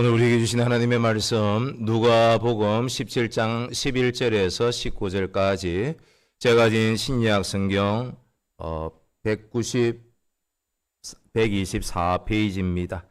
오늘 우리에게 주신 하나님의 말씀 누가복음 17장 11절에서 19절까지 제가 가진 신약 성경 124페이지입니다.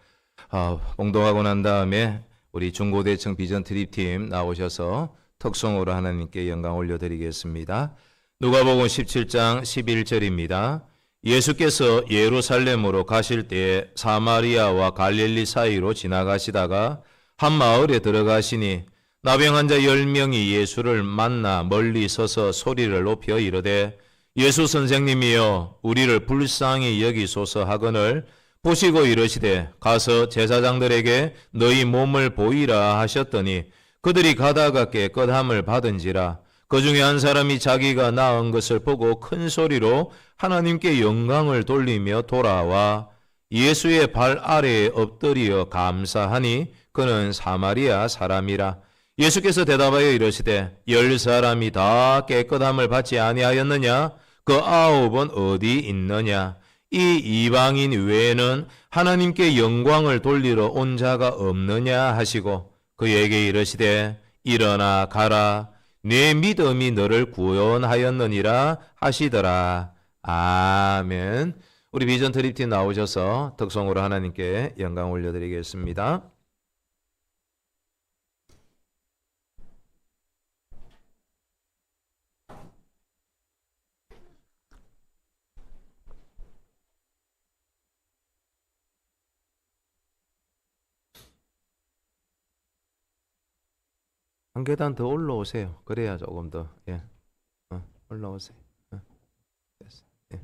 봉독하고 난 다음에 우리 중고대청 비전 트립팀 나오셔서 특송으로 하나님께 영광 올려드리겠습니다. 누가복음 17장 11절입니다. 예수께서 예루살렘으로 가실 때에 사마리아와 갈릴리 사이로 지나가시다가 한 마을에 들어가시니 나병 환자 10명이 예수를 만나 멀리 서서 소리를 높여 이르되 예수 선생님이여 우리를 불쌍히 여기소서 하거늘 보시고 이르시되 가서 제사장들에게 너희 몸을 보이라 하셨더니 그들이 가다가 깨끗함을 받은지라. 그 중에 한 사람이 자기가 나은 것을 보고 큰 소리로 하나님께 영광을 돌리며 돌아와 예수의 발 아래에 엎드려 감사하니 그는 사마리아 사람이라. 예수께서 대답하여 이르시되 10사람이 다 깨끗함을 받지 아니하였느냐? 그 9은 어디 있느냐? 이 이방인 외에는 하나님께 영광을 돌리러 온 자가 없느냐 하시고 그에게 이르시되 일어나 가라. 내 믿음이 너를 구원하였느니라 하시더라. 아멘. 우리 비전 트립팀 나오셔서 특송으로 하나님께 영광 올려드리겠습니다. 한 계단 더 올라오세요. 그래야 조금 더 올라오세요. 됐어. 예.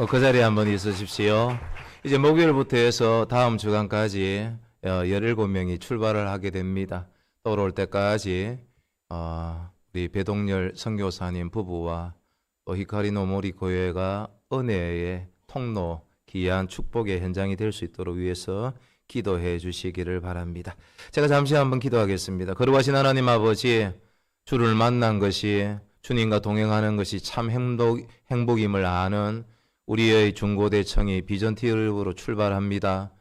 그 자리에 한번 있으십시오. 이제 목요일부터 해서 다음 주간까지 17명이 출발을 하게 됩니다. 돌아올 때까지 우리 배동열 선교사님 부부와 또 히카리노 모리 교회가 은혜의 통로, 귀한 축복의 현장이 될 수 있도록 위해서 기도해 주시기를 바랍니다. 제가 잠시 한번 기도하겠습니다. 거룩하신 하나님 아버지, 주를 만난 것이, 주님과 동행하는 것이 참 행복임을 아는 우리의 중고대청이 비전티읍으로 출발합니다.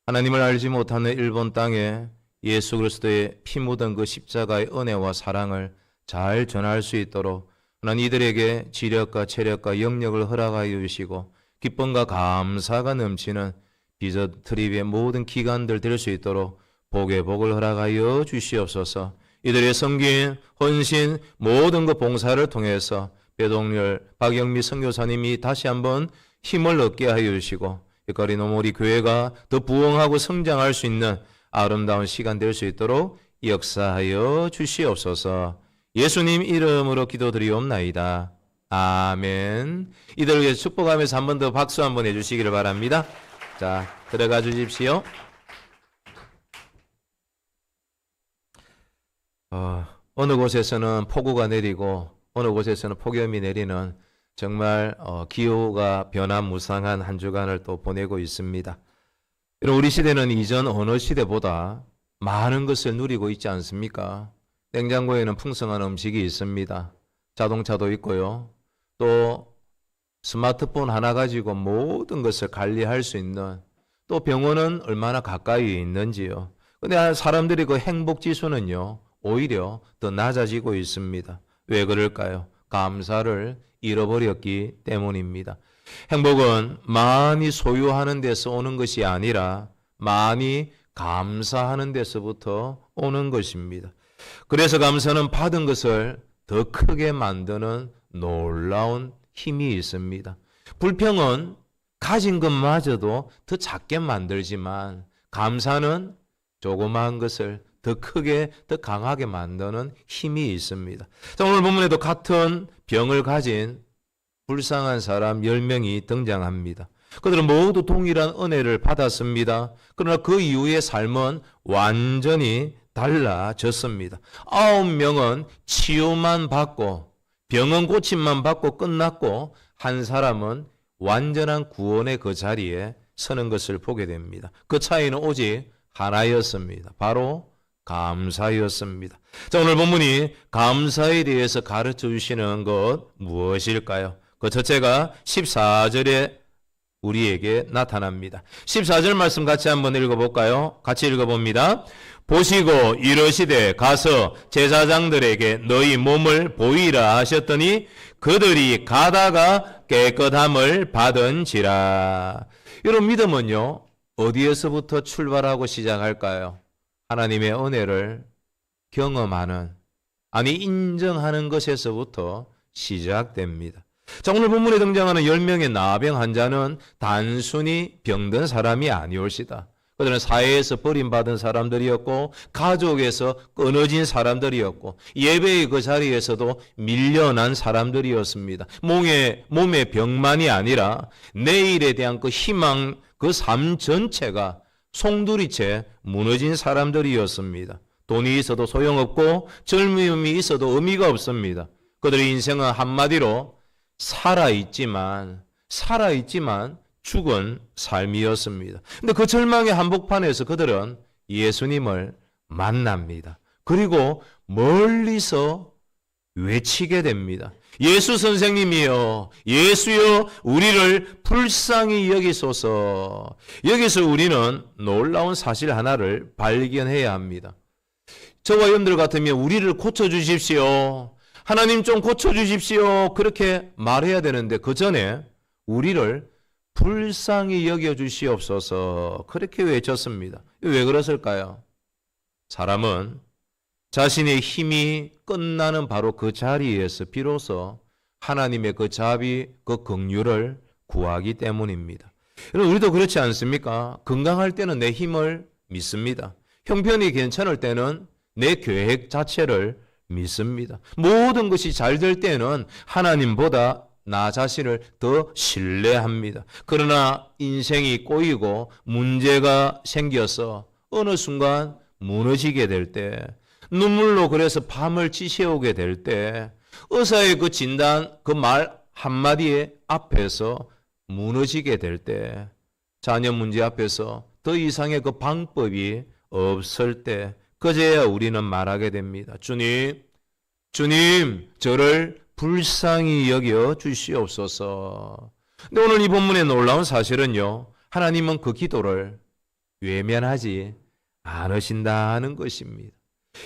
하나님을 알지 못하는 일본 땅에 예수 그리스도의 피 묻은 그 십자가의 은혜와 사랑을 잘 전할 수 있도록 하나님 이들에게 지력과 체력과 영역을 허락하여 주시고 기쁨과 감사가 넘치는 비전 트립의 모든 기간들 될 수 있도록 복의 복을 허락하여 주시옵소서. 이들의 섬김, 헌신, 모든 그 봉사를 통해서 배동열, 박영미 선교사님이 다시 한번 힘을 얻게 하여 주시고 히카리노 모리 교회가 더 부흥하고 성장할 수 있는 아름다운 시간 될 수 있도록 역사하여 주시옵소서. 예수님 이름으로 기도드리옵나이다. 아멘. 이들을 위해 축복하면서 한 번 더 박수 한번 해주시기를 바랍니다. 자, 들어가 주십시오. 어느 곳에서는 폭우가 내리고 어느 곳에서는 폭염이 내리는 정말 기후가 변화무쌍한 한 주간을 또 보내고 있습니다. 우리 시대는 이전 어느 시대보다 많은 것을 누리고 있지 않습니까? 냉장고에는 풍성한 음식이 있습니다. 자동차도 있고요. 또 스마트폰 하나 가지고 모든 것을 관리할 수 있는, 또 병원은 얼마나 가까이 있는지요. 근데 사람들이 그 행복 지수는요, 오히려 더 낮아지고 있습니다. 왜 그럴까요? 감사를 잃어버렸기 때문입니다. 행복은 많이 소유하는 데서 오는 것이 아니라 많이 감사하는 데서부터 오는 것입니다. 그래서 감사는 받은 것을 더 크게 만드는 놀라운 힘이 있습니다. 불평은 가진 것마저도 더 작게 만들지만 감사는 조그마한 것을 더 크게, 더 강하게 만드는 힘이 있습니다. 자, 오늘 본문에도 같은 병을 가진 불쌍한 사람 10명이 등장합니다. 그들은 모두 동일한 은혜를 받았습니다. 그러나 그 이후의 삶은 완전히 달라졌습니다. 9명은 치유만 받고 병은 고침만 받고 끝났고 한 사람은 완전한 구원의 그 자리에 서는 것을 보게 됩니다. 그 차이는 오직 하나였습니다. 바로 감사였습니다. 자, 오늘 본문이 감사에 대해서 가르쳐 주시는 것 무엇일까요? 그 첫째가 14절에 우리에게 나타납니다. 14절 말씀 같이 한번 읽어볼까요? 같이 읽어봅니다. 보시고 이르시되 가서 제사장들에게 너희 몸을 보이라 하셨더니 그들이 가다가 깨끗함을 받은지라. 여러분, 믿음은요, 어디에서부터 출발하고 시작할까요? 하나님의 은혜를 경험하는, 아니 인정하는 것에서부터 시작됩니다. 자, 오늘 본문에 등장하는 10명의 나병 환자는 단순히 병든 사람이 아니올시다. 그들은 사회에서 버림받은 사람들이었고 가족에서 끊어진 사람들이었고 예배의 그 자리에서도 밀려난 사람들이었습니다. 몸의 병만이 아니라 내일에 대한 그 희망, 그 삶 전체가 송두리째 무너진 사람들이었습니다. 돈이 있어도 소용없고 젊음이 있어도 의미가 없습니다. 그들의 인생은 한마디로 살아있지만 죽은 삶이었습니다. 근데 그 절망의 한복판에서 그들은 예수님을 만납니다. 그리고 멀리서 외치게 됩니다. 예수 선생님이여, 예수여, 우리를 불쌍히 여기소서. 여기서 우리는 놀라운 사실 하나를 발견해야 합니다. 저와 여러분들 같으면 우리를 고쳐주십시오. 하나님 좀 고쳐주십시오. 그렇게 말해야 되는데 그 전에 우리를 불쌍히 여겨주시옵소서. 그렇게 외쳤습니다. 왜 그랬을까요? 사람은 자신의 힘이 끝나는 바로 그 자리에서 비로소 하나님의 그 자비, 그 긍휼을 구하기 때문입니다. 여러분, 우리도 그렇지 않습니까? 건강할 때는 내 힘을 믿습니다. 형편이 괜찮을 때는 내 계획 자체를 믿습니다. 모든 것이 잘 될 때는 하나님보다 나 자신을 더 신뢰합니다. 그러나 인생이 꼬이고 문제가 생겨서 어느 순간 무너지게 될 때, 눈물로 그래서 밤을 지새우게 될 때, 의사의 그 진단, 그 말 한마디에 앞에서 무너지게 될 때, 자녀 문제 앞에서 더 이상의 그 방법이 없을 때, 그제야 우리는 말하게 됩니다. 주님, 저를 불쌍히 여겨 주시옵소서. 근데 오늘 이 본문의 놀라운 사실은요, 하나님은 그 기도를 외면하지 않으신다는 것입니다.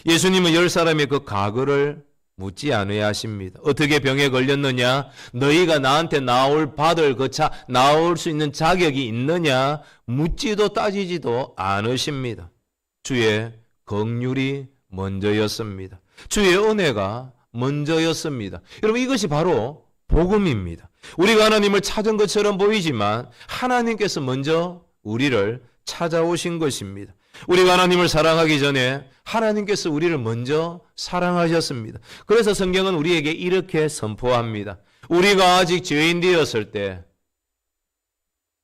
예수님은 10사람의 그 과거를 묻지 않아야 하십니다. 어떻게 병에 걸렸느냐? 너희가 나한테 나올 수 있는 자격이 있느냐? 묻지도 따지지도 않으십니다. 주의 긍휼이 먼저였습니다. 주의 은혜가 먼저였습니다. 여러분, 이것이 바로 복음입니다. 우리가 하나님을 찾은 것처럼 보이지만 하나님께서 먼저 우리를 찾아오신 것입니다. 우리가 하나님을 사랑하기 전에 하나님께서 우리를 먼저 사랑하셨습니다. 그래서 성경은 우리에게 이렇게 선포합니다. 우리가 아직 죄인 되었을 때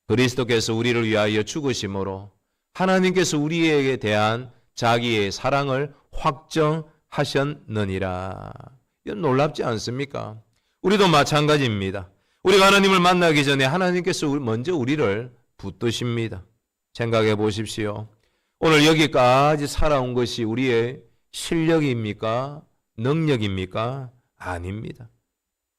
그리스도께서 우리를 위하여 죽으심으로 하나님께서 우리에게 대한 자기의 사랑을 확정하셨느니라. 이건 놀랍지 않습니까? 우리도 마찬가지입니다. 우리가 하나님을 만나기 전에 하나님께서 먼저 우리를 붙드십니다. 생각해 보십시오. 오늘 여기까지 살아온 것이 우리의 실력입니까? 능력입니까? 아닙니다.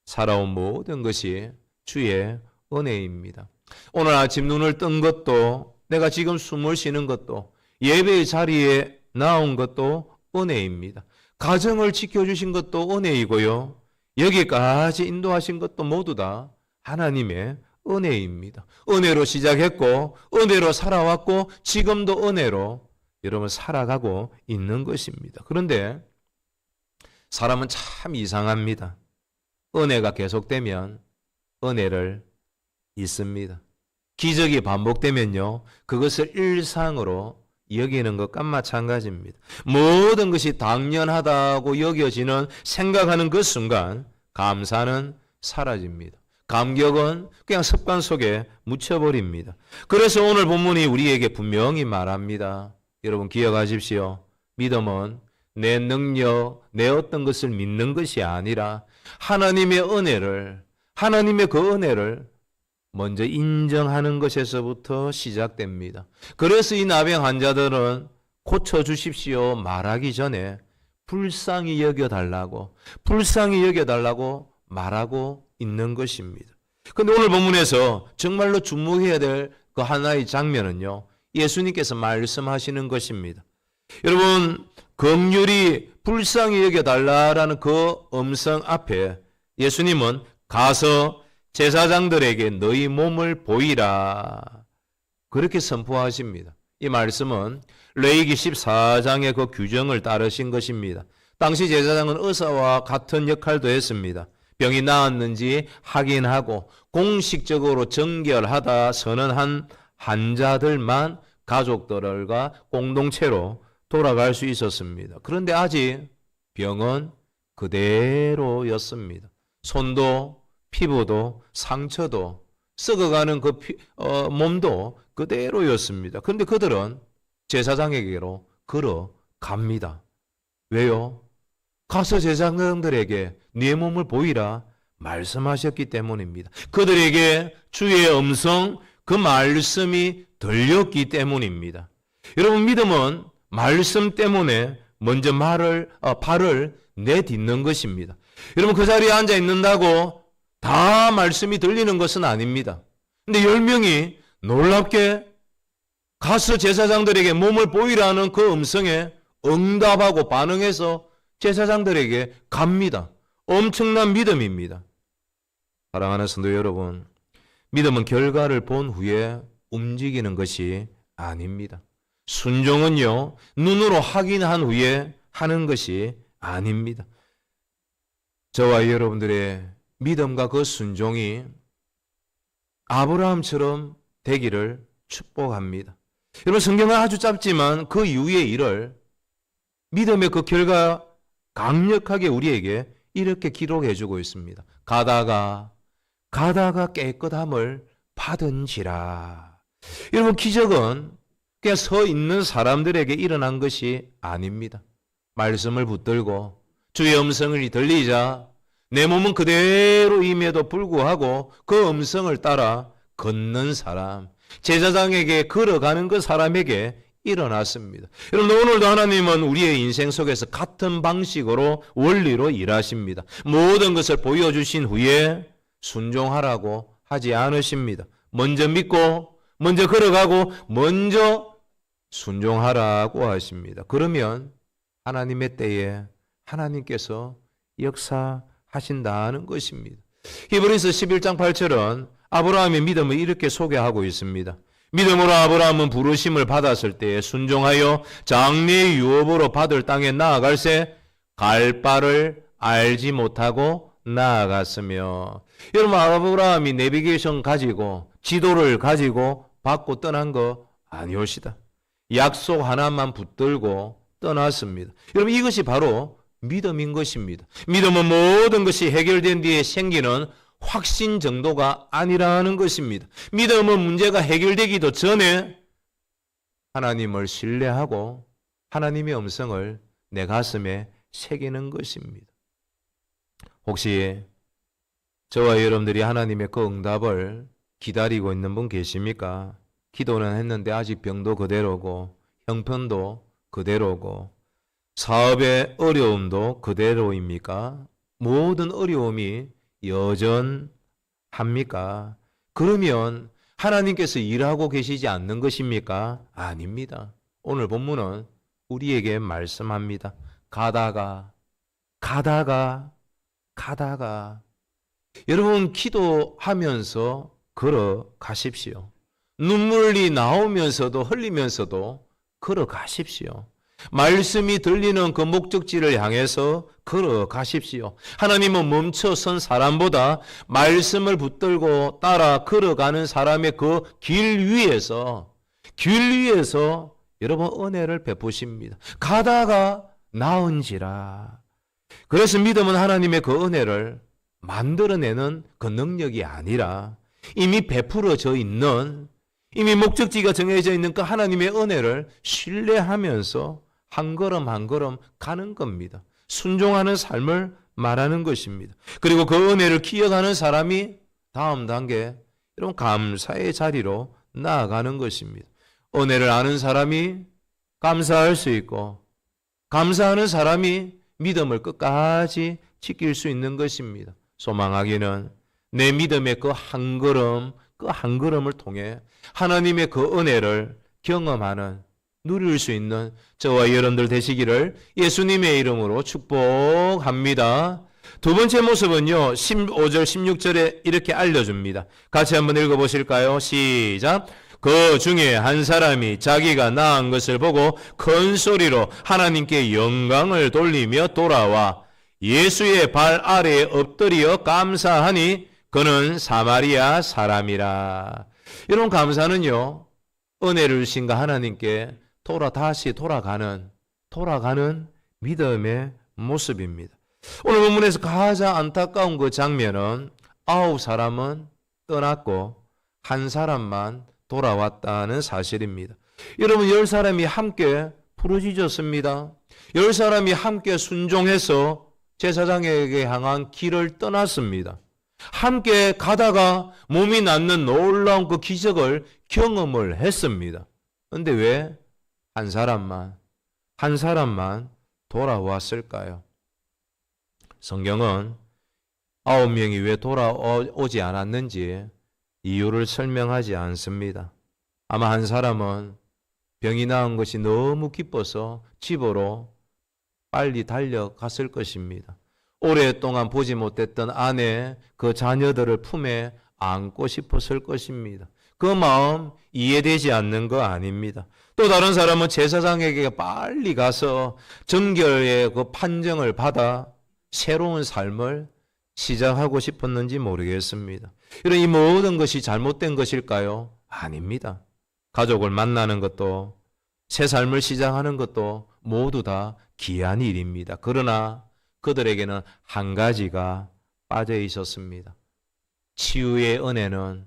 살아온 모든 것이 주의 은혜입니다. 오늘 아침 눈을 뜬 것도, 내가 지금 숨을 쉬는 것도, 예배의 자리에 나온 것도 은혜입니다. 가정을 지켜주신 것도 은혜이고요. 여기까지 인도하신 것도 모두 다 하나님의 은혜입니다. 은혜로 시작했고 은혜로 살아왔고 지금도 은혜로 여러분 살아가고 있는 것입니다. 그런데 사람은 참 이상합니다. 은혜가 계속되면 은혜를 잊습니다. 기적이 반복되면요, 그것을 일상으로 여기는 것과 마찬가지입니다. 모든 것이 당연하다고 여겨지는, 생각하는 그 순간 감사는 사라집니다. 감격은 그냥 습관 속에 묻혀버립니다. 그래서 오늘 본문이 우리에게 분명히 말합니다. 여러분 기억하십시오. 믿음은 내 능력, 내 어떤 것을 믿는 것이 아니라 하나님의 은혜를, 하나님의 그 은혜를 먼저 인정하는 것에서부터 시작됩니다. 그래서 이 나병 환자들은 고쳐주십시오 말하기 전에 불쌍히 여겨달라고 말하고 있는 것입니다. 그런데 오늘 본문에서 정말로 주목해야 될 그 하나의 장면은요, 예수님께서 말씀하시는 것입니다. 여러분, 긍휼히 불쌍히 여겨달라라는 그 음성 앞에 예수님은 가서 제사장들에게 너희 몸을 보이라, 그렇게 선포하십니다. 이 말씀은 레위기 14장의 그 규정을 따르신 것입니다. 당시 제사장은 의사와 같은 역할도 했습니다. 병이 나았는지 확인하고 공식적으로 정결하다 선언한 환자들만 가족들과 공동체로 돌아갈 수 있었습니다. 그런데 아직 병은 그대로였습니다. 손도 피부도 상처도 썩어가는 그 몸도 그대로였습니다. 그런데 그들은 제사장에게로 걸어갑니다. 왜요? 가서 제사장들에게 네 몸을 보이라 말씀하셨기 때문입니다. 그들에게 주의 음성, 그 말씀이 들렸기 때문입니다. 여러분, 믿음은 말씀 때문에 먼저 발을 내딛는 것입니다. 여러분, 그 자리에 앉아 있는다고 다 말씀이 들리는 것은 아닙니다. 근데 10명이 놀랍게 가서 제사장들에게 몸을 보이라는 그 음성에 응답하고 반응해서 제사장들에게 갑니다. 엄청난 믿음입니다. 사랑하는 성도 여러분, 믿음은 결과를 본 후에 움직이는 것이 아닙니다. 순종은요, 눈으로 확인한 후에 하는 것이 아닙니다. 저와 여러분들의 믿음과 그 순종이 아브라함처럼 되기를 축복합니다. 여러분, 성경은 아주 짧지만 그 이후의 일을, 믿음의 그 결과 강력하게 우리에게 이렇게 기록해 주고 있습니다. 가다가 가다가 깨끗함을 받은지라. 여러분, 기적은 그냥 서 있는 사람들에게 일어난 것이 아닙니다. 말씀을 붙들고 주의 음성이 들리자 내 몸은 그대로 임에도 불구하고 그 음성을 따라 걷는 사람, 제사장에게 걸어가는 그 사람에게 일어났습니다. 여러분, 오늘도 하나님은 우리의 인생 속에서 같은 방식으로 원리로 일하십니다. 모든 것을 보여주신 후에 순종하라고 하지 않으십니다. 먼저 믿고 먼저 걸어가고 먼저 순종하라고 하십니다. 그러면 하나님의 때에 하나님께서 역사하신다는 것입니다. 히브리서 11장 8절은 아브라함의 믿음을 이렇게 소개하고 있습니다. 믿음으로 아브라함은 부르심을 받았을 때에 순종하여 장래의 유업으로 받을 땅에 나아갈새 갈 바를 알지 못하고 나아갔으며. 여러분, 아브라함이 내비게이션 가지고 지도를 가지고 받고 떠난 거 아니옵시다. 약속 하나만 붙들고 떠났습니다. 여러분, 이것이 바로 믿음인 것입니다. 믿음은 모든 것이 해결된 뒤에 생기는 확신 정도가 아니라는 것입니다. 믿음은 문제가 해결되기도 전에 하나님을 신뢰하고 하나님의 음성을 내 가슴에 새기는 것입니다. 혹시 저와 여러분들이 하나님의 그 응답을 기다리고 있는 분 계십니까? 기도는 했는데 아직 병도 그대로고 형편도 그대로고 사업의 어려움도 그대로입니까? 모든 어려움이 여전합니까? 그러면 하나님께서 일하고 계시지 않는 것입니까? 아닙니다. 오늘 본문은 우리에게 말씀합니다. 가다가 여러분, 기도하면서 걸어가십시오. 눈물이 나오면서도 흘리면서도 걸어가십시오. 말씀이 들리는 그 목적지를 향해서 걸어가십시오. 하나님은 멈춰선 사람보다 말씀을 붙들고 따라 걸어가는 사람의 그 길 위에서 여러분 은혜를 베푸십니다. 가다가 나은지라. 그래서 믿음은 하나님의 그 은혜를 만들어내는 그 능력이 아니라 이미 베풀어져 있는, 이미 목적지가 정해져 있는 그 하나님의 은혜를 신뢰하면서 한 걸음 한 걸음 가는 겁니다. 순종하는 삶을 말하는 것입니다. 그리고 그 은혜를 기억하는 사람이 다음 단계, 이런 감사의 자리로 나아가는 것입니다. 은혜를 아는 사람이 감사할 수 있고, 감사하는 사람이 믿음을 끝까지 지킬 수 있는 것입니다. 소망하기는 내 믿음의 그 한 걸음을 통해 하나님의 그 은혜를 경험하는, 누릴 수 있는 저와 여러분들 되시기를 예수님의 이름으로 축복합니다. 두 번째 모습은요, 15절 16절에 이렇게 알려줍니다. 같이 한번 읽어보실까요? 시작. 그 중에 한 사람이 자기가 낳은 것을 보고 큰 소리로 하나님께 영광을 돌리며 돌아와 예수의 발 아래에 엎드려 감사하니 그는 사마리아 사람이라. 이런 감사는요, 은혜를 주신 하나님께 다시 돌아가는 믿음의 모습입니다. 오늘 본문에서 가장 안타까운 그 장면은 9사람은 떠났고 한 사람만 돌아왔다는 사실입니다. 여러분, 10사람이 함께 부르짖었습니다. 10사람이 함께 순종해서 제사장에게 향한 길을 떠났습니다. 함께 가다가 몸이 낫는 놀라운 그 기적을 경험을 했습니다. 그런데 왜 한 사람만 돌아왔을까요? 성경은 9명이 왜 돌아오지 않았는지 이유를 설명하지 않습니다. 아마 한 사람은 병이 나은 것이 너무 기뻐서 집으로 빨리 달려갔을 것입니다. 오랫동안 보지 못했던 아내, 그 자녀들을 품에 안고 싶었을 것입니다. 그 마음 이해되지 않는 거 아닙니다. 또 다른 사람은 제사장에게 빨리 가서 정결의 그 판정을 받아 새로운 삶을 시작하고 싶었는지 모르겠습니다. 이런 이 모든 것이 잘못된 것일까요? 아닙니다. 가족을 만나는 것도 새 삶을 시작하는 것도 모두 다 귀한 일입니다. 그러나 그들에게는 한 가지가 빠져 있었습니다. 치유의 은혜는,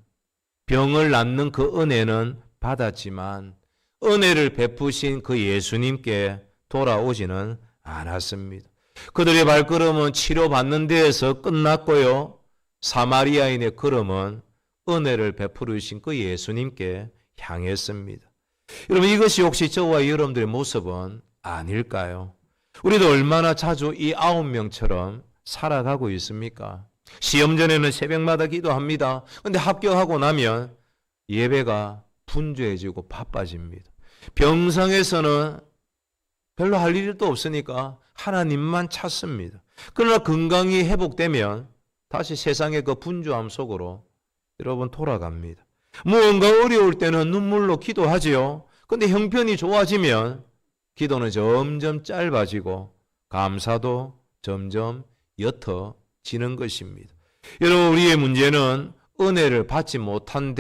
병을 낫는 그 은혜는 받았지만 은혜를 베푸신 그 예수님께 돌아오지는 않았습니다. 그들의 발걸음은 치료받는 데에서 끝났고요. 사마리아인의 걸음은 은혜를 베푸르신 그 예수님께 향했습니다. 여러분, 이것이 혹시 저와 여러분들의 모습은 아닐까요? 우리도 얼마나 자주 이 9명처럼 살아가고 있습니까? 시험 전에는 새벽마다 기도합니다. 근데 합격하고 나면 예배가 분주해지고 바빠집니다. 병상에서는 별로 할 일도 없으니까 하나님만 찾습니다. 그러나 건강이 회복되면 다시 세상의 그 분주함 속으로 여러분 돌아갑니다. 무언가 어려울 때는 눈물로 기도하지요. 근데 형편이 좋아지면 기도는 점점 짧아지고 감사도 점점 옅어지는 것입니다. 여러분, 우리의 문제는 은혜를 받지 못한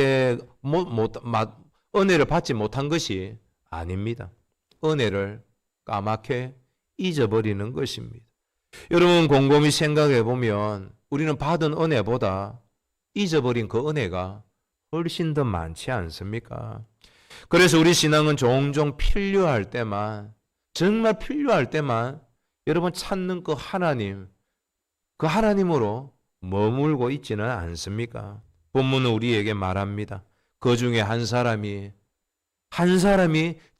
것이 아닙니다. 은혜를 까맣게 잊어버리는 것입니다. 여러분, 곰곰이 생각해 보면 우리는 받은 은혜보다 잊어버린 그 은혜가 훨씬 더 많지 않습니까? 그래서 우리 신앙은 종종 필요할 때만, 정말 필요할 때만 여러분 찾는 그 하나님으로 머물고 있지는 않습니까? 본문은 우리에게 말합니다. 그 중에 한 사람이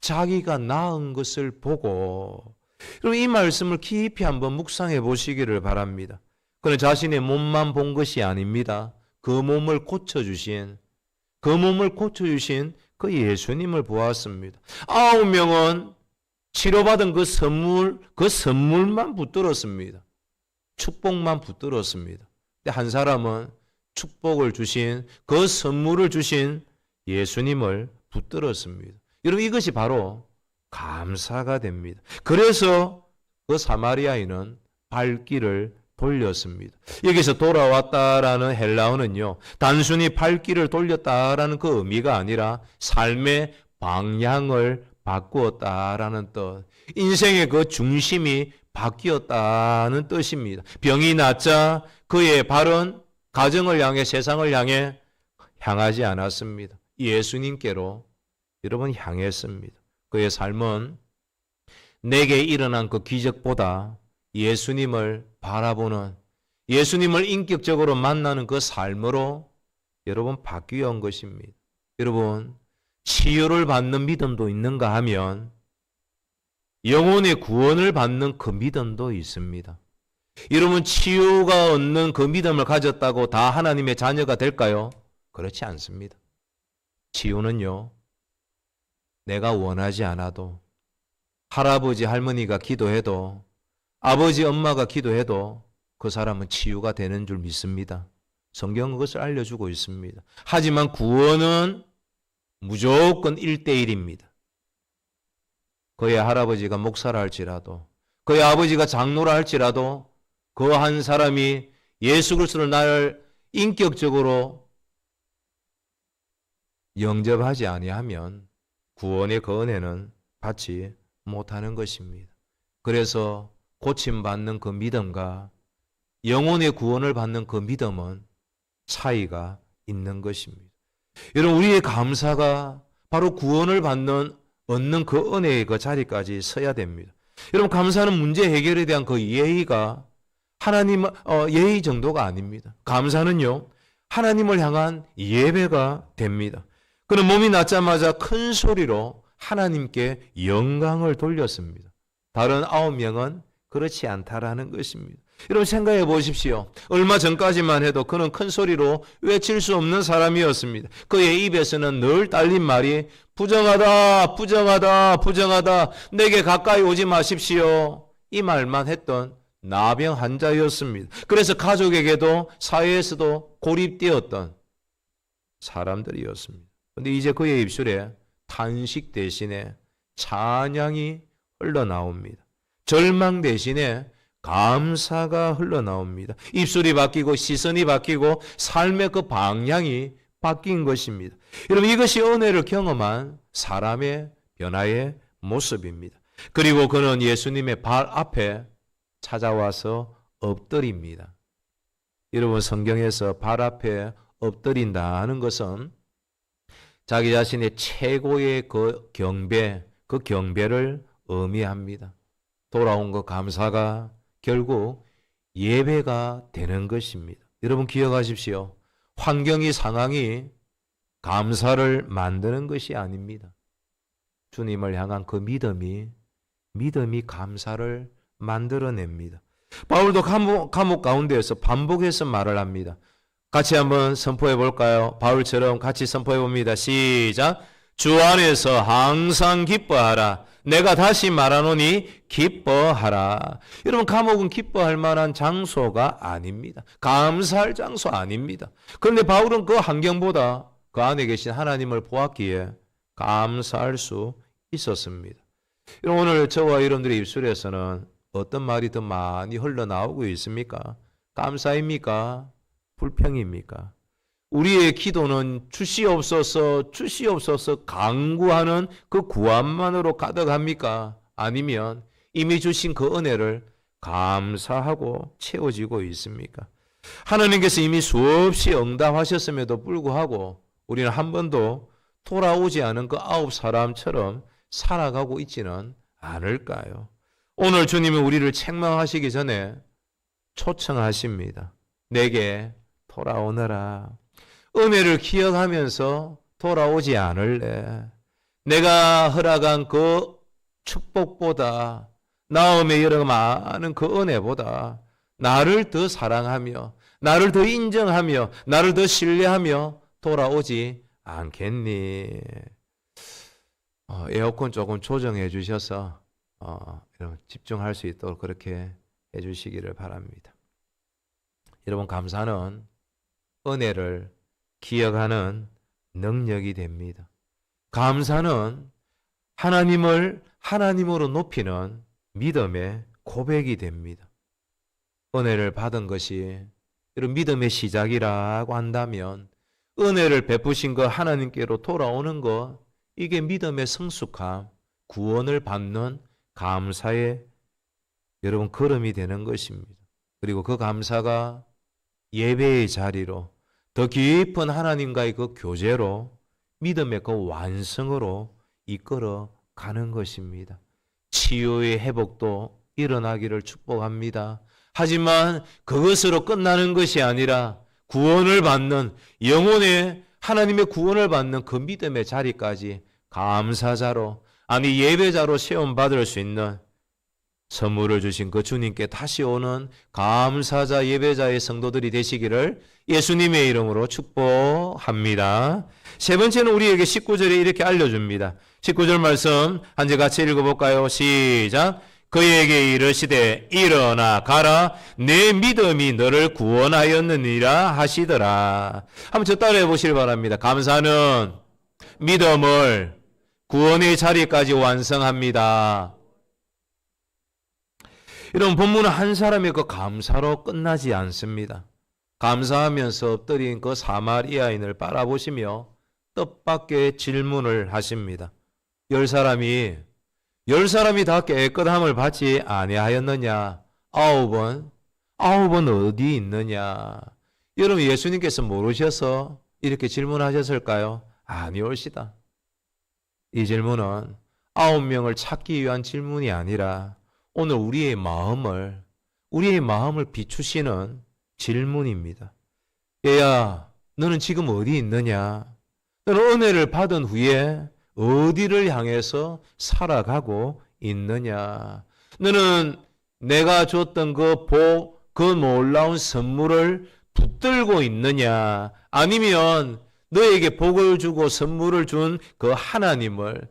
자기가 낳은 것을 보고, 그럼 이 말씀을 깊이 한번 묵상해 보시기를 바랍니다. 그는 자신의 몸만 본 것이 아닙니다. 그 몸을 고쳐주신 그 예수님을 보았습니다. 9명은 치료받은 그 선물만 붙들었습니다. 축복만 붙들었습니다. 근데 한 사람은 축복을 주신, 그 선물을 주신 예수님을 붙들었습니다. 여러분, 이것이 바로 감사가 됩니다. 그래서 그 사마리아인은 발길을 돌렸습니다. 여기서 돌아왔다라는 헬라어는요, 단순히 발길을 돌렸다라는 그 의미가 아니라 삶의 방향을 바꾸었다라는 뜻, 인생의 그 중심이 바뀌었다는 뜻입니다. 병이 낫자 그의 발은 가정을 향해, 세상을 향하지 않았습니다. 예수님께로 여러분 향했습니다. 그의 삶은 내게 일어난 그 기적보다 예수님을 바라보는, 예수님을 인격적으로 만나는 그 삶으로 여러분 바뀌어온 것입니다. 여러분, 치유를 받는 믿음도 있는가 하면 영혼의 구원을 받는 그 믿음도 있습니다. 여러분, 치유가 얻는 그 믿음을 가졌다고 다 하나님의 자녀가 될까요? 그렇지 않습니다. 치유는요, 내가 원하지 않아도, 할아버지 할머니가 기도해도, 아버지 엄마가 기도해도 그 사람은 치유가 되는 줄 믿습니다. 성경은 그것을 알려주고 있습니다. 하지만 구원은 무조건 1대1입니다. 그의 할아버지가 목사라 할지라도, 그의 아버지가 장로라 할지라도 그 한 사람이 예수 그리스도를 나를 인격적으로 영접하지 아니하면 구원의 그 은혜는 받지 못하는 것입니다. 그래서 고침받는 그 믿음과 영혼의 구원을 받는 그 믿음은 차이가 있는 것입니다. 여러분, 우리의 감사가 바로 구원을 얻는 그 은혜의 그 자리까지 서야 됩니다. 여러분, 감사는 문제 해결에 대한 그 예의가 예의 정도가 아닙니다. 감사는요, 하나님을 향한 예배가 됩니다. 그는 몸이 낫자마자 큰 소리로 하나님께 영광을 돌렸습니다. 다른 9명은 그렇지 않다라는 것입니다. 여러분, 생각해 보십시오. 얼마 전까지만 해도 그는 큰 소리로 외칠 수 없는 사람이었습니다. 그의 입에서는 늘 딸린 말이 부정하다, 부정하다, 부정하다, 내게 가까이 오지 마십시오, 이 말만 했던 나병 환자였습니다. 그래서 가족에게도 사회에서도 고립되었던 사람들이었습니다. 그런데 이제 그의 입술에 탄식 대신에 찬양이 흘러나옵니다. 절망 대신에 감사가 흘러나옵니다. 입술이 바뀌고 시선이 바뀌고 삶의 그 방향이 바뀐 것입니다. 여러분, 이것이 은혜를 경험한 사람의 변화의 모습입니다. 그리고 그는 예수님의 발 앞에 찾아와서 엎드립니다. 여러분 성경에서 발 앞에 엎드린다는 것은 자기 자신의 최고의 그 경배를 의미합니다. 돌아온 그 감사가 결국 예배가 되는 것입니다. 여러분 기억하십시오. 환경이 상황이 감사를 만드는 것이 아닙니다. 주님을 향한 그 믿음이 감사를 만들어냅니다. 바울도 감옥 가운데에서 반복해서 말을 합니다. 같이 한번 선포해 볼까요? 바울처럼 같이 선포해 봅니다. 시작. 주 안에서 항상 기뻐하라. 내가 다시 말하노니 기뻐하라. 여러분 감옥은 기뻐할 만한 장소가 아닙니다. 감사할 장소 아닙니다. 그런데 바울은 그 환경보다 그 안에 계신 하나님을 보았기에 감사할 수 있었습니다. 오늘 저와 여러분들의 입술에서는 어떤 말이 더 많이 흘러나오고 있습니까? 감사입니까? 불평입니까? 우리의 기도는 주시옵소서 간구하는 그 구함만으로 가득합니까? 아니면 이미 주신 그 은혜를 감사하고 채워지고 있습니까? 하나님께서 이미 수없이 응답하셨음에도 불구하고 우리는 한 번도 돌아오지 않은 그 9사람처럼 살아가고 있지는 않을까요? 오늘 주님은 우리를 책망하시기 전에 초청하십니다. 내게 돌아오너라. 은혜를 기억하면서 돌아오지 않을래. 내가 허락한 그 축복보다 나음의 여러 많은 그 은혜보다 나를 더 사랑하며 나를 더 인정하며 나를 더 신뢰하며 돌아오지 않겠니? 에어컨 조금 조정해 주셔서 집중할 수 있도록 그렇게 해 주시기를 바랍니다. 여러분 감사는 은혜를 기억하는 능력이 됩니다. 감사는 하나님을 하나님으로 높이는 믿음의 고백이 됩니다. 은혜를 받은 것이 이런 믿음의 시작이라고 한다면 은혜를 베푸신 것 하나님께로 돌아오는 것 이게 믿음의 성숙함, 구원을 받는 감사의 여러분 걸음이 되는 것입니다. 그리고 그 감사가 예배의 자리로 더 깊은 하나님과의 그 교제로 믿음의 그 완성으로 이끌어 가는 것입니다. 치유의 회복도 일어나기를 축복합니다. 하지만 그것으로 끝나는 것이 아니라 구원을 받는 영혼의 하나님의 구원을 받는 그 믿음의 자리까지 감사자로 아니 예배자로 시험받을 수 있는 선물을 주신 그 주님께 다시 오는 감사자 예배자의 성도들이 되시기를 예수님의 이름으로 축복합니다. 세 번째는 우리에게 19절에 이렇게 알려줍니다. 19절 말씀 한 절 같이 읽어볼까요? 시작. 그에게 이르시되 일어나 가라 내 믿음이 너를 구원하였느니라 하시더라. 한번 저 따라해 보시길 바랍니다. 감사는 믿음을 구원의 자리까지 완성합니다. 이런 본문은 한 사람의 그 감사로 끝나지 않습니다. 감사하면서 엎드린 그 사마리아인을 바라보시며 뜻밖의 질문을 하십니다. 열 사람이 다 깨끗함을 받지 아니하였느냐? 아홉은 어디 있느냐? 여러분 예수님께서 모르셔서 이렇게 질문하셨을까요? 아니올시다. 이 질문은 9명을 찾기 위한 질문이 아니라 오늘 우리의 마음을 비추시는 질문입니다. 얘야, 너는 지금 어디 있느냐? 너는 은혜를 받은 후에 어디를 향해서 살아가고 있느냐? 너는 내가 줬던 그 복, 그 놀라운 선물을 붙들고 있느냐? 아니면 너에게 복을 주고 선물을 준 그 하나님을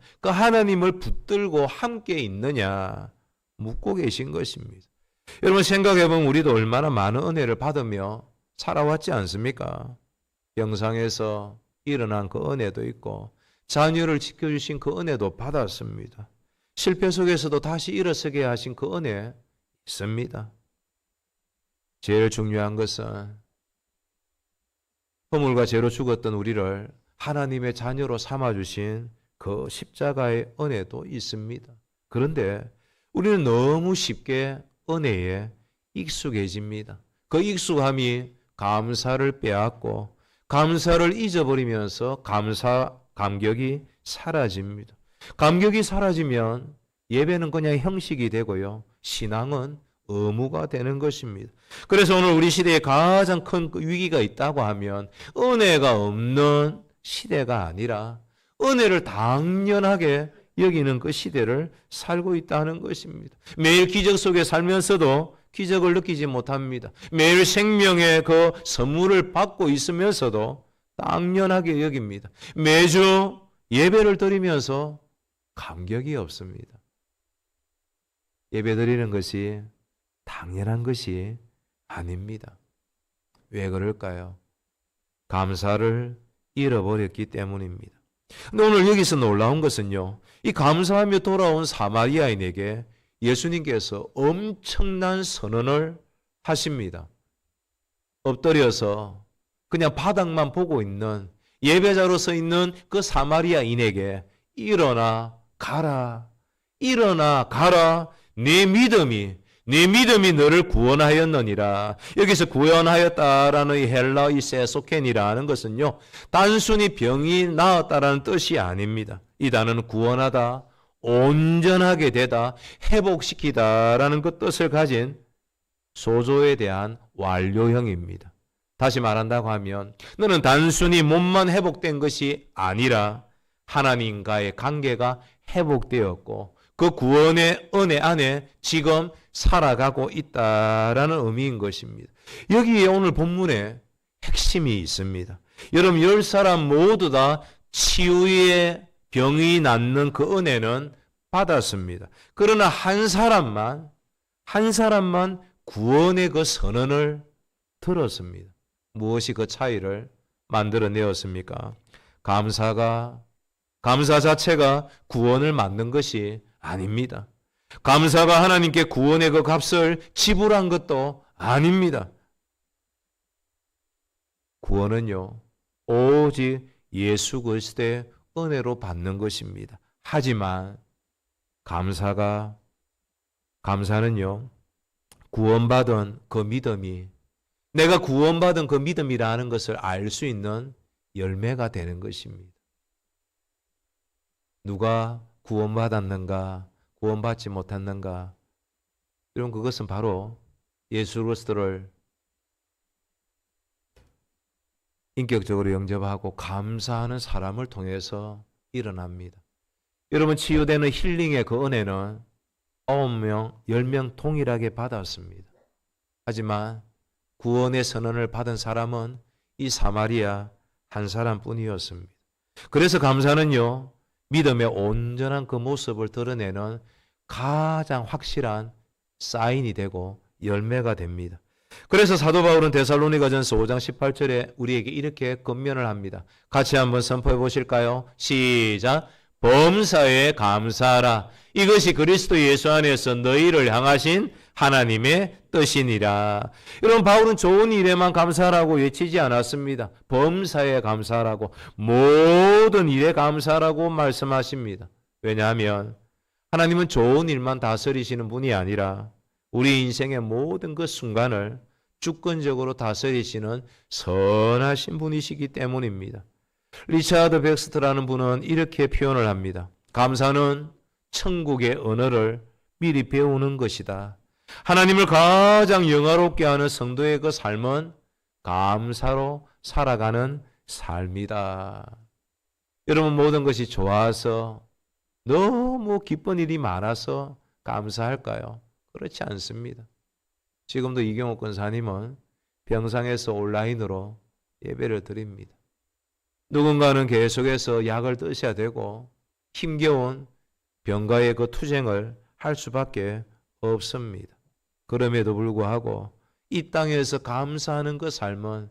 붙들고 함께 있느냐? 묻고 계신 것입니다. 여러분 생각해보면 우리도 얼마나 많은 은혜를 받으며 살아왔지 않습니까? 영상에서 일어난 그 은혜도 있고 자녀를 지켜주신 그 은혜도 받았습니다. 실패 속에서도 다시 일어서게 하신 그 은혜 있습니다. 제일 중요한 것은 허물과 죄로 죽었던 우리를 하나님의 자녀로 삼아주신 그 십자가의 은혜도 있습니다. 그런데 우리는 너무 쉽게 은혜에 익숙해집니다. 그 익숙함이 감사를 빼앗고 감사를 잊어버리면서 감격이 사라집니다. 감격이 사라지면 예배는 그냥 형식이 되고요. 신앙은 의무가 되는 것입니다. 그래서 오늘 우리 시대에 가장 큰 위기가 있다고 하면 은혜가 없는 시대가 아니라 은혜를 당연하게 여기는 그 시대를 살고 있다는 것입니다. 매일 기적 속에 살면서도 기적을 느끼지 못합니다. 매일 생명의 그 선물을 받고 있으면서도 당연하게 여깁니다. 매주 예배를 드리면서 감격이 없습니다. 예배 드리는 것이 당연한 것이 아닙니다. 왜 그럴까요? 감사를 잃어버렸기 때문입니다. 근데 오늘 여기서 놀라운 것은요, 이 감사하며 돌아온 사마리아인에게 예수님께서 엄청난 선언을 하십니다. 엎드려서 그냥 바닥만 보고 있는 예배자로 서 있는 그 사마리아인에게 일어나 가라, 일어나 가라, 내 믿음이 너를 구원하였느니라. 여기서 구원하였다라는 이 헬라 이 세소켄이라는 것은요, 단순히 병이 나았다라는 뜻이 아닙니다. 이 단어는 구원하다, 온전하게 되다, 회복시키다라는 그 뜻을 가진 소조에 대한 완료형입니다. 다시 말한다고 하면 너는 단순히 몸만 회복된 것이 아니라 하나님과의 관계가 회복되었고 그 구원의 은혜 안에 지금 살아가고 있다라는 의미인 것입니다. 여기에 오늘 본문에 핵심이 있습니다. 여러분 10사람 모두 다 치유의 병이 낫는 그 은혜는 받았습니다. 그러나 한 사람만 구원의 그 선언을 들었습니다. 무엇이 그 차이를 만들어내었습니까? 감사 자체가 구원을 만든 것이 아닙니다. 감사가 하나님께 구원의 그 값을 지불한 것도 아닙니다. 구원은요, 오직 예수 그리스도의 은혜로 받는 것입니다. 하지만 감사는요, 구원받은 그 믿음이, 내가 구원받은 그 믿음이라는 것을 알 수 있는 열매가 되는 것입니다. 누가 구원받았는가, 구원받지 못했는가, 이런 그것은 바로 예수 그리스도를 인격적으로 영접하고 감사하는 사람을 통해서 일어납니다. 여러분 치유되는 힐링의 그 은혜는 9명, 10명 동일하게 받았습니다. 하지만 구원의 선언을 받은 사람은 이 사마리아 한 사람뿐이었습니다. 그래서 감사는요, 믿음의 온전한 그 모습을 드러내는 가장 확실한 사인이 되고 열매가 됩니다. 그래서 사도 바울은 데살로니가전서 5장 18절에 우리에게 이렇게 권면을 합니다. 같이 한번 선포해 보실까요? 시작! 범사에 감사하라. 이것이 그리스도 예수 안에서 너희를 향하신 하나님의 뜻이니라. 여러분 바울은 좋은 일에만 감사하라고 외치지 않았습니다. 범사에 감사하라고, 모든 일에 감사하라고 말씀하십니다. 왜냐하면 하나님은 좋은 일만 다스리시는 분이 아니라 우리 인생의 모든 그 순간을 주권적으로 다스리시는 선하신 분이시기 때문입니다. 리차드 백스터라는 분은 이렇게 표현을 합니다. 감사는 천국의 언어를 미리 배우는 것이다. 하나님을 가장 영화롭게 하는 성도의 그 삶은 감사로 살아가는 삶이다. 여러분 모든 것이 좋아서 너무 기쁜 일이 많아서 감사할까요? 그렇지 않습니다. 지금도 이경옥 권사님은 병상에서 온라인으로 예배를 드립니다. 누군가는 계속해서 약을 드셔야 되고 힘겨운 병과의 그 투쟁을 할 수밖에 없습니다. 그럼에도 불구하고 이 땅에서 감사하는 그 삶은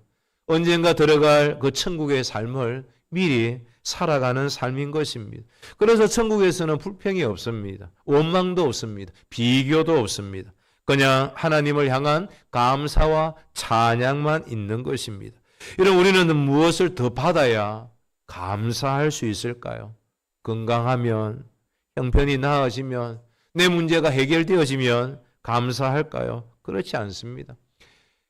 언젠가 들어갈 그 천국의 삶을 미리 살아가는 삶인 것입니다. 그래서 천국에서는 불평이 없습니다. 원망도 없습니다. 비교도 없습니다. 그냥 하나님을 향한 감사와 찬양만 있는 것입니다. 이런 우리는 무엇을 더 받아야 감사할 수 있을까요? 건강하면, 형편이 나아지면, 내 문제가 해결되어지면 감사할까요? 그렇지 않습니다.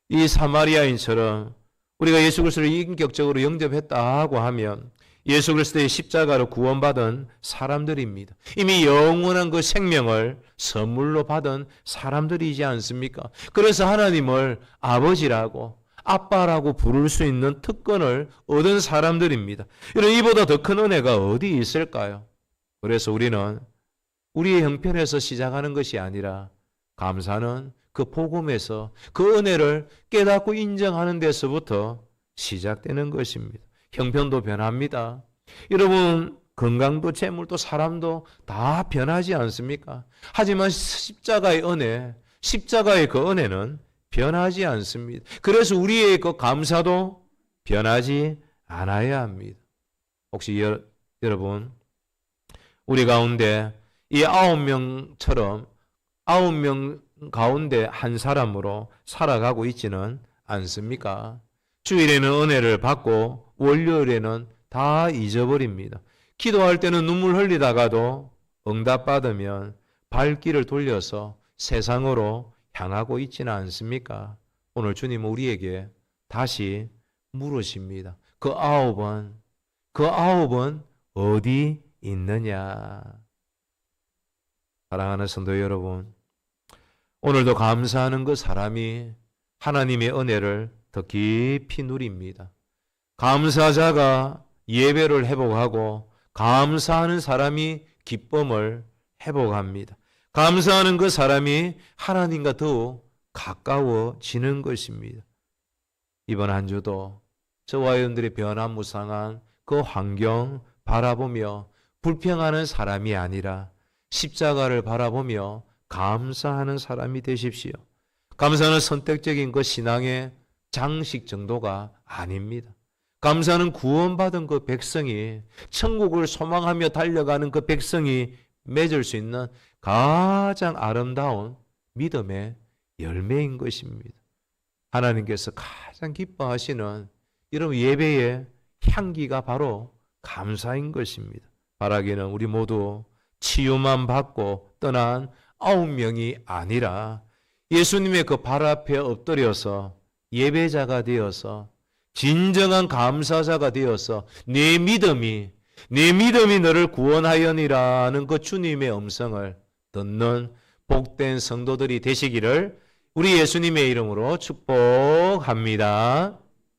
이 사마리아인처럼 우리가 예수 그리스도를 인격적으로 영접했다고 하면 예수 그리스도의 십자가로 구원받은 사람들입니다. 이미 영원한 그 생명을 선물로 받은 사람들이지 않습니까? 그래서 하나님을 아버지라고 아빠라고 부를 수 있는 특권을 얻은 사람들입니다. 이런 이보다 더 큰 은혜가 어디 있을까요? 그래서 우리는 우리의 형편에서 시작하는 것이 아니라 감사는 그 복음에서 그 은혜를 깨닫고 인정하는 데서부터 시작되는 것입니다. 형편도 변합니다. 여러분, 건강도 재물도 사람도 다 변하지 않습니까? 하지만 십자가의 은혜, 십자가의 그 은혜는 변하지 않습니다. 그래서 우리의 그 감사도 변하지 않아야 합니다. 혹시 여러분, 우리 가운데 이 9명처럼 9명 가운데 한 사람으로 살아가고 있지는 않습니까? 주일에는 은혜를 받고 월요일에는 다 잊어버립니다. 기도할 때는 눈물 흘리다가도 응답받으면 발길을 돌려서 세상으로 향하고 있지는 않습니까? 오늘 주님은 우리에게 다시 물으십니다. 그 9은 어디 있느냐? 사랑하는 성도 여러분, 오늘도 감사하는 그 사람이 하나님의 은혜를 더 깊이 누립니다. 감사자가 예배를 회복하고 감사하는 사람이 기쁨을 회복합니다. 감사하는 그 사람이 하나님과 더욱 가까워지는 것입니다. 이번 한 주도 저와 여러분들의 변화무쌍한 그 환경 바라보며 불평하는 사람이 아니라 십자가를 바라보며 감사하는 사람이 되십시오. 감사는 선택적인 그 신앙의 장식 정도가 아닙니다. 감사는 구원받은 그 백성이, 천국을 소망하며 달려가는 그 백성이 맺을 수 있는 가장 아름다운 믿음의 열매인 것입니다. 하나님께서 가장 기뻐하시는 여러분 예배의 향기가 바로 감사인 것입니다. 바라기는 우리 모두 치유만 받고 떠난 9명이 아니라 예수님의 그 발 앞에 엎드려서 예배자가 되어서 진정한 감사자가 되어서 내 믿음이 너를 구원하여니라는 그 주님의 음성을 듣는 복된 성도들이 되시기를 우리 예수님의 이름으로 축복합니다.